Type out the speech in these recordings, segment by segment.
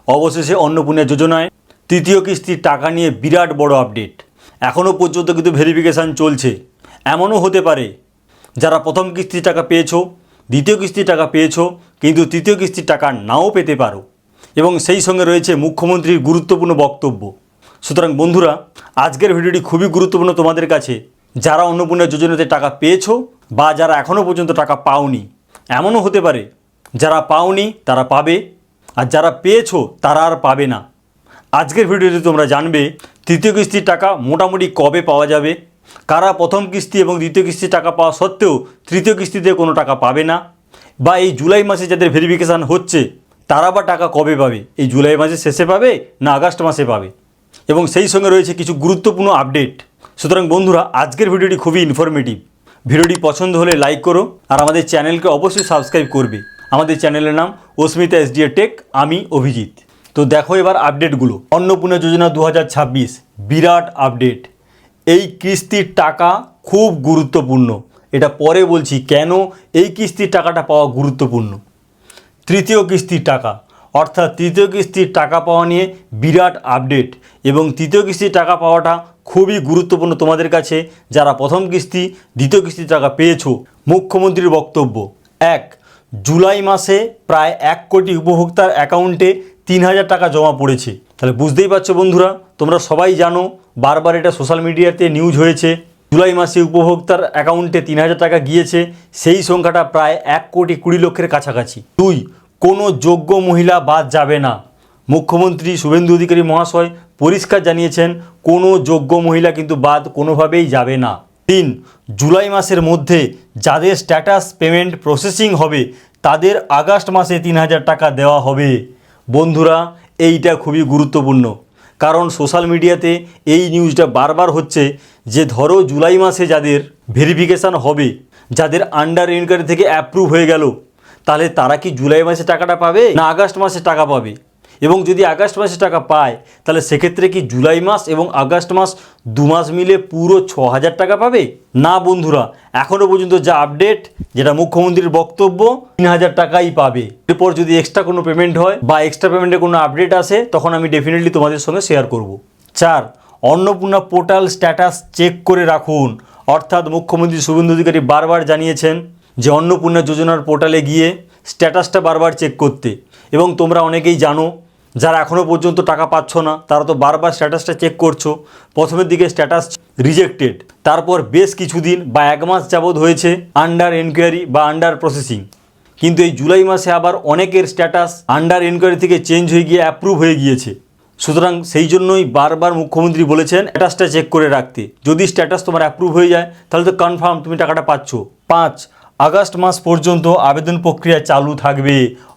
অবশেষে অন্নপূর্ণা যোজনায় তৃতীয় কিস্তির টাকা নিয়ে বিরাট বড় আপডেট। এখনও পর্যন্ত কিন্তু ভেরিফিকেশান চলছে। এমনও হতে পারে যারা প্রথম কিস্তির টাকা পেয়েছো, দ্বিতীয় কিস্তির টাকা পেয়েছো, কিন্তু তৃতীয় কিস্তির টাকা নাও পেতে পারো। এবং সেই সঙ্গে রয়েছে মুখ্যমন্ত্রীর গুরুত্বপূর্ণ বক্তব্য। সুতরাং বন্ধুরা, আজকের ভিডিওটি খুবই গুরুত্বপূর্ণ তোমাদের কাছে, যারা অন্নপূর্ণা যোজনাতে টাকা পেয়েছো বা যারা এখনও পর্যন্ত টাকা পাওনি। এমনও হতে পারে যারা পাওনি তারা পাবে, আর যারা পেয়েছো তারা আর পাবে না। আজকের ভিডিওতে তোমরা জানবে তৃতীয় কিস্তির টাকা মোটামুটি কবে পাওয়া যাবে, কারা প্রথম কিস্তি এবং দ্বিতীয় কিস্তির টাকা পাওয়া সত্ত্বেও তৃতীয় কিস্তিতে কোনো টাকা পাবে না, বা এই জুলাই মাসে যাদের ভেরিফিকেশান হচ্ছে তারা বা টাকা কবে পাবে, এই জুলাই মাসের শেষে পাবে না আগস্ট মাসে পাবে, এবং সেই সঙ্গে রয়েছে কিছু গুরুত্বপূর্ণ আপডেট। সুতরাং বন্ধুরা, আজকের ভিডিওটি খুবই ইনফরমেটিভ। ভিডিওটি পছন্দ হলে লাইক করো, আর আমাদের চ্যানেলকে অবশ্যই সাবস্ক্রাইব করবে। আমাদের চ্যানেলের নাম অস্মিতা SDA টেক, আমি অভিজিৎ। তো দেখো এবার আপডেটগুলো। অন্নপূর্ণা যোজনা 2026 বিরাট আপডেট। এই কিস্তির টাকা খুব গুরুত্বপূর্ণ। এটা পরে বলছি কেন এই কিস্তির টাকাটা পাওয়া গুরুত্বপূর্ণ। তৃতীয় কিস্তির টাকা, অর্থাৎ তৃতীয় কিস্তির টাকা পাওয়া নিয়ে বিরাট আপডেট, এবং তৃতীয় কিস্তির টাকা পাওয়াটা খুবই গুরুত্বপূর্ণ তোমাদের কাছে যারা প্রথম কিস্তি দ্বিতীয় কিস্তির টাকা পেয়েছো। মুখ্যমন্ত্রীর বক্তব্য। 1 জুলাই মাসে প্রায় 1 কোটি উপভোক্তার অ্যাকাউন্টে 3000 টাকা জমা পড়েছে। তাহলে বুঝতেই পারছো বন্ধুরা, তোমরা সবাই জানো, বারবার এটা সোশ্যাল মিডিয়াতে নিউজ হয়েছে, জুলাই মাসে উপভোক্তার অ্যাকাউন্টে 3000 টাকা গিয়েছে। সেই সংখ্যাটা প্রায় 1 কোটি 20 লক্ষের কাছাকাছি। 2 কোনো যোগ্য মহিলা বাদ যাবে না। মুখ্যমন্ত্রী শুভেন্দু অধিকারী মহাশয় পরিষ্কার জানিয়েছেন, কোনো যোগ্য মহিলা কিন্তু বাদ কোনোভাবেই যাবে না। 3 জুলাই মাসের মধ্যে যাদের স্ট্যাটাস পেমেন্ট প্রসেসিং হবে তাদের আগস্ট মাসে 3000 টাকা দেওয়া হবে। বন্ধুরা, এইটা খুবই গুরুত্বপূর্ণ, কারণ সোশ্যাল মিডিয়াতে এই নিউজটা বারবার হচ্ছে যে ধরো জুলাই মাসে যাদের ভেরিফিকেশান হবে, যাদের আন্ডার ইনকোয়ারি থেকে অ্যাপ্রুভ হয়ে গেল, তাহলে তারা কি জুলাই মাসে টাকাটা পাবে না আগস্ট মাসে টাকা পাবে? এবং যদি আগস্ট মাসে টাকা পায় তাহলে সেক্ষেত্রে কি জুলাই মাস এবং আগস্ট মাস 2 মাস মিলে পুরো 6000 টাকা পাবে? না বন্ধুরা, এখনও পর্যন্ত যা আপডেট, যেটা মুখ্যমন্ত্রীর বক্তব্য, 3000 টাকাই পাবে। এরপর যদি এক্সট্রা কোনো পেমেন্ট হয় বা এক্সট্রা পেমেন্টের কোনো আপডেট আসে তখন আমি ডেফিনেটলি তোমাদের সঙ্গে শেয়ার করব। 4 অন্নপূর্ণা পোর্টাল স্ট্যাটাস চেক করে রাখুন। অর্থাৎ মুখ্যমন্ত্রী শুভেন্দু অধিকারী বারবার জানিয়েছেন যে অন্নপূর্ণা যোজনার পোর্টালে গিয়ে স্ট্যাটাসটা বারবার চেক করতে। এবং তোমরা অনেকেই জানো, যারা এখনও পর্যন্ত টাকা পাচ্ছ না তারা তো বারবার স্ট্যাটাসটা চেক করছো। প্রথমের দিকে স্ট্যাটাস রিজেক্টেড, তারপর বেশ কিছুদিন বা 1 মাস যাবৎ হয়েছে আন্ডার এনকোয়ারি বা আন্ডার প্রসেসিং, কিন্তু এই জুলাই মাসে আবার অনেকের স্ট্যাটাস আন্ডার এনকোয়ারি থেকে চেঞ্জ হয়ে গিয়ে অ্যাপ্রুভ হয়ে গিয়েছে। সুতরাং সেই জন্যই বারবার মুখ্যমন্ত্রী বলেছেন স্ট্যাটাসটা চেক করে রাখতে। যদি স্ট্যাটাস তোমার অ্যাপ্রুভ হয়ে যায় তাহলে তো কনফার্ম তুমি টাকাটা পাচ্ছ। 5 আগস্ট মাস পর্যন্ত আবেদন প্রক্রিয়া চালু থাকবে।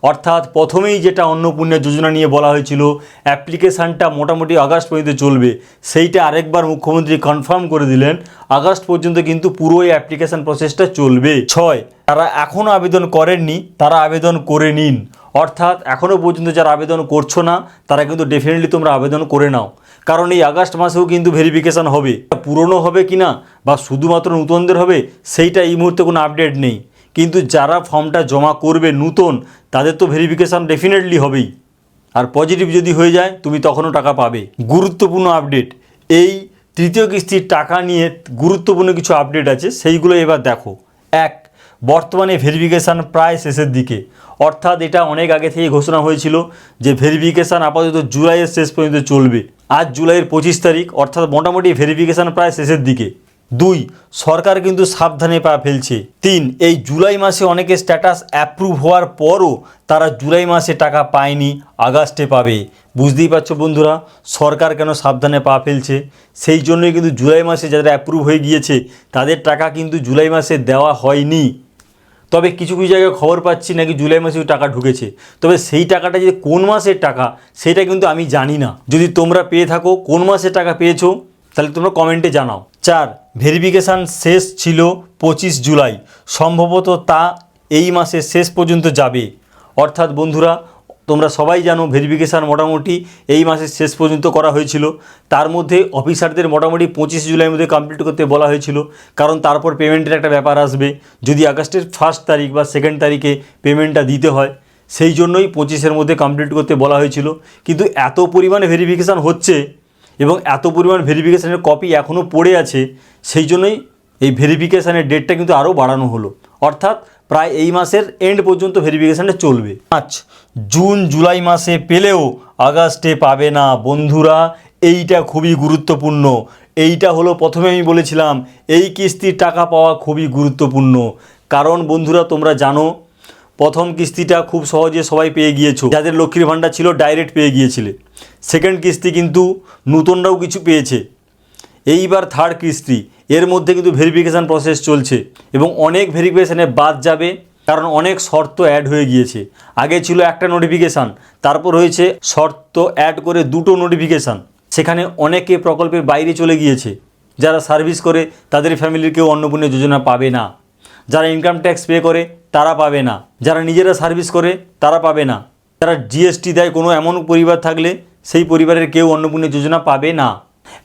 অর্থাৎ প্রথমেই যেটা অন্নপূর্ণা যোজনা নিয়ে বলা হয়েছিল অ্যাপ্লিকেশানটা মোটামুটি আগস্ট পর্যন্ত চলবে, সেইটা আরেকবার মুখ্যমন্ত্রী কনফার্ম করে দিলেন, আগস্ট পর্যন্ত কিন্তু পুরো এই অ্যাপ্লিকেশান প্রসেসটা চলবে। 6 যারা এখনও আবেদন করেননি তারা আবেদন করে নিন। অর্থাৎ এখনও পর্যন্ত যারা আবেদন করছো না তারা কিন্তু ডেফিনেটলি তোমরা আবেদন করে নাও, কারণ এই আগস্ট মাসেও কিন্তু ভেরিফিকেশান হবে। পুরনো হবে কি না বা শুধুমাত্র নতুনদের হবে সেইটা এই মুহূর্তে কোনো আপডেট নেই, কিন্তু যারা ফর্মটা জমা করবে নতুন তাদের তো ভেরিফিকেশান ডেফিনেটলি হবেই। আর পজিটিভ যদি হয়ে যায় তুমি তখনও টাকা পাবে। গুরুত্বপূর্ণ আপডেট, এই তৃতীয় কিস্তির টাকা নিয়ে গুরুত্বপূর্ণ কিছু আপডেট আছে, সেইগুলো এবার দেখো। 1 বর্তমানে ভেরিফিকেশান প্রায় শেষের দিকে। অর্থাৎ এটা অনেক আগে থেকে ঘোষণা হয়েছিল যে ভেরিফিকেশান আপাতত জুলাইয়ের শেষ পর্যন্ত চলবে। আজ জুলাইয়ের 25 তারিখ, অর্থাৎ মোটামুটি ভেরিফিকেশান প্রায় শেষের দিকে। 2 সরকার কিন্তু সাবধানে পা ফেলছে। 3 এই জুলাই মাসে অনেকে স্ট্যাটাস অ্যাপ্রুভ হওয়ার পরও তারা জুলাই মাসে টাকা পায়নি, আগস্টে পাবে। বুঝতেই পারছো বন্ধুরা সরকার কেন সাবধানে পা ফেলছে। সেই জন্যই কিন্তু জুলাই মাসে যারা অ্যাপ্রুভ হয়ে গিয়েছে তাদের টাকা কিন্তু জুলাই মাসে দেওয়া হয়নি। তবে কিছু কিছু জায়গায় খবর পাচ্ছি নাকি জুলাই মাসেও টাকা ঢুকেছে, তবে সেই টাকাটা যে কোন মাসের টাকা সেটা কিন্তু আমি জানি না। যদি তোমরা পেয়ে থাকো কোন মাসে টাকা পেয়েছো তাহলে তোমরা কমেন্টে জানাও। 4 ভেরিফিকেশান শেষ ছিল 25 জুলাই, সম্ভবত তা এই মাসের শেষ পর্যন্ত যাবে। অর্থাৎ বন্ধুরা তোমরা সবাই জানো ভেরিফিকেশান মোটামুটি এই মাসের শেষ পর্যন্ত করা হয়েছিল, তার মধ্যে অফিসারদের মোটামুটি 25 জুলাইয়ের মধ্যে কমপ্লিট করতে বলা হয়েছিল, কারণ তারপর পেমেন্টের একটা ব্যাপার আসবে। যদি আগস্টের 1 তারিখ বা 2 তারিখে পেমেন্টটা দিতে হয় সেই জন্যই 25-এর মধ্যে কমপ্লিট করতে বলা হয়েছিল। কিন্তু এত পরিমাণে ভেরিফিকেশান হচ্ছে এবং এত পরিমাণ ভেরিফিকেশানের কপি এখনও পড়ে আছে, সেই জন্যই এই ভেরিফিকেশানের ডেটটা কিন্তু আরও বাড়ানো হলো। অর্থাৎ প্রায় এই মাসের এন্ড পর্যন্ত ভেরিফিকেশানটা চলবে। জুন জুলাই মাসে পেলেও আগস্টে পাবে না বন্ধুরা, এইটা খুবই গুরুত্বপূর্ণ। এইটা হলো প্রথমে আমি বলেছিলাম এই কিস্তির টাকা পাওয়া খুবই গুরুত্বপূর্ণ। কারণ বন্ধুরা তোমরা জানো প্রথম কিস্তিটা খুব সহজে সবাই পেয়ে গিয়েছো, যাদের লক্ষ্মীর ভাণ্ডার ছিল ডাইরেক্ট পেয়ে গিয়েছিলে। সেকেন্ড কিস্তি কিন্তু নতুনরাও কিছু পেয়েছে। এইবার থার্ড কিস্তি, এর মধ্যে কিন্তু ভেরিফিকেশান প্রসেস চলছে এবং অনেক ভেরিফিকেশানে বাদ যাবে, কারণ অনেক শর্ত অ্যাড হয়ে গিয়েছে। আগে ছিল একটা নোটিফিকেশান, তারপর হয়েছে শর্ত অ্যাড করে 2টো নোটিফিকেশান। সেখানে অনেকে প্রকল্পের বাইরে চলে গিয়েছে। যারা সার্ভিস করে তাদের ফ্যামিলির কেউ অন্নপূর্ণা যোজনা পাবে না, যারা ইনকাম ট্যাক্স পে করে তারা পাবে না, যারা নিজেরা সার্ভিস করে তারা পাবে না, যারা জিএসটি দেয় কোনো এমন পরিবার থাকলে সেই পরিবারের কেউ অন্নপূর্ণা যোজনা পাবে না।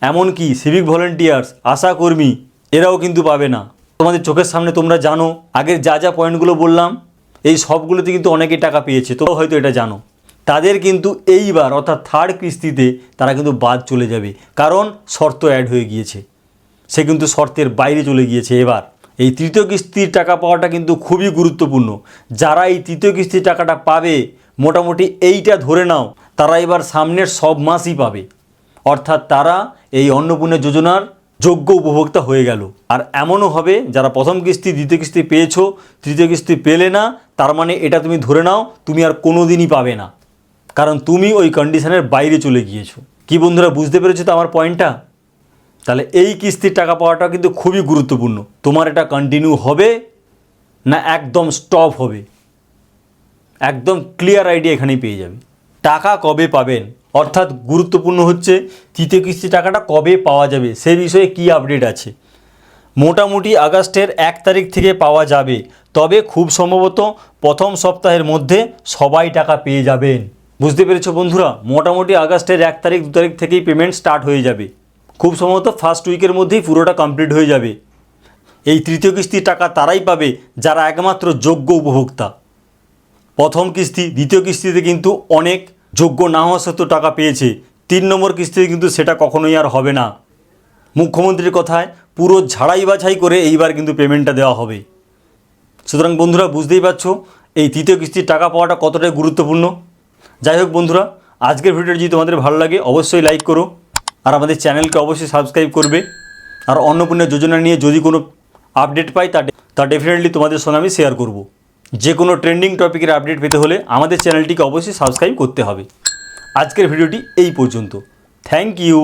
এমনকি সিভিক ভলেন্টিয়ার্স, আশা কর্মী, এরাও কিন্তু পাবে না। তোমাদের চোখের সামনে তোমরা জানো আগের যা যা পয়েন্টগুলো বললাম এই সবগুলোতে কিন্তু অনেকে টাকা পেয়েছে, তো হয়তো এটা জানো। তাদের কিন্তু এইবার অর্থাৎ থার্ড কিস্তিতে তারা কিন্তু বাদ চলে যাবে, কারণ শর্ত অ্যাড হয়ে গিয়েছে। সে কিন্তু শর্তের বাইরে চলে গিয়েছে। এবার এই তৃতীয় কিস্তির টাকা পাওয়াটা কিন্তু খুবই গুরুত্বপূর্ণ। যারা এই তৃতীয় কিস্তির টাকাটা পাবে, মোটামুটি এইটা ধরে নাও তারা এবার সামনের সব মাসই পাবে। অর্থাৎ তারা এই অন্নপূর্ণা যোজনার যোগ্য উপভোক্তা হয়ে গেল। আর এমনও হবে যারা প্রথম কিস্তি দ্বিতীয় কিস্তি পেয়েছো, তৃতীয় কিস্তি পেলে না, তার মানে এটা তুমি ধরে নাও তুমি আর কোনো দিনই পাবে না, কারণ তুমি ওই কন্ডিশনের বাইরে চলে গিয়েছো। কি বন্ধুরা, বুঝতে পেরেছো তো আমার পয়েন্টটা? তাহলে এই কিস্তির টাকা পাওয়াটা কিন্তু খুবই গুরুত্বপূর্ণ। তোমার এটা কন্টিনিউ হবে না একদম স্টপ হবে, একদম ক্লিয়ার আইডিয়া এখানেই পেয়ে যাবে। টাকা কবে পাবেন, অর্থাৎ গুরুত্বপূর্ণ হচ্ছে তৃতীয় কিস্তি টাকাটা কবে পাওয়া যাবে, সে বিষয়ে কী আপডেট আছে। মোটামুটি আগস্টের 1 তারিখ থেকে পাওয়া যাবে, তবে খুব সম্ভবত প্রথম সপ্তাহের মধ্যে সবাই টাকা পেয়ে যাবেন। বুঝতে পেরেছো বন্ধুরা? মোটামুটি আগস্টের 1 তারিখ 2 তারিখ থেকেই পেমেন্ট স্টার্ট হয়ে যাবে। খুব সম্ভবত ফার্স্ট উইকের মধ্যেই পুরোটা কমপ্লিট হয়ে যাবে। এই তৃতীয় কিস্তির টাকা তারাই পাবে যারা একমাত্র যোগ্য উপভোক্তা। প্রথম কিস্তি দ্বিতীয় কিস্তিতে কিন্তু অনেক যোগ্য না হওয়া সত্ত্বেও টাকা পেয়েছে। 3 নম্বর কিস্তিতে কিন্তু সেটা কখনোই আর হবে না। মুখ্যমন্ত্রীর কথায় পুরো ঝাড়াই বাছাই করে এইবার কিন্তু পেমেন্টটা দেওয়া হবে। সুতরাং বন্ধুরা বুঝতেই পারছো এই তৃতীয় কিস্তির টাকা পাওয়াটা কতটাই গুরুত্বপূর্ণ। যাই হোক বন্ধুরা, আজকের ভিডিওটি যদি তোমাদের ভালো লাগে অবশ্যই লাইক করো, আর আমাদের চ্যানেলকে অবশ্যই সাবস্ক্রাইব করবে। আর অন্নপূর্ণা যোজনা নিয়ে যদি কোনো আপডেট পাই তা ডেফিনেটলি তোমাদের সঙ্গে আমি শেয়ার করব। যে কোনো ট্রেন্ডিং টপিকের আপডেট পেতে হলে আমাদের চ্যানেলটিকে অবশ্যই সাবস্ক্রাইব করতে হবে। আজকের ভিডিওটি এই পর্যন্ত। Thank you.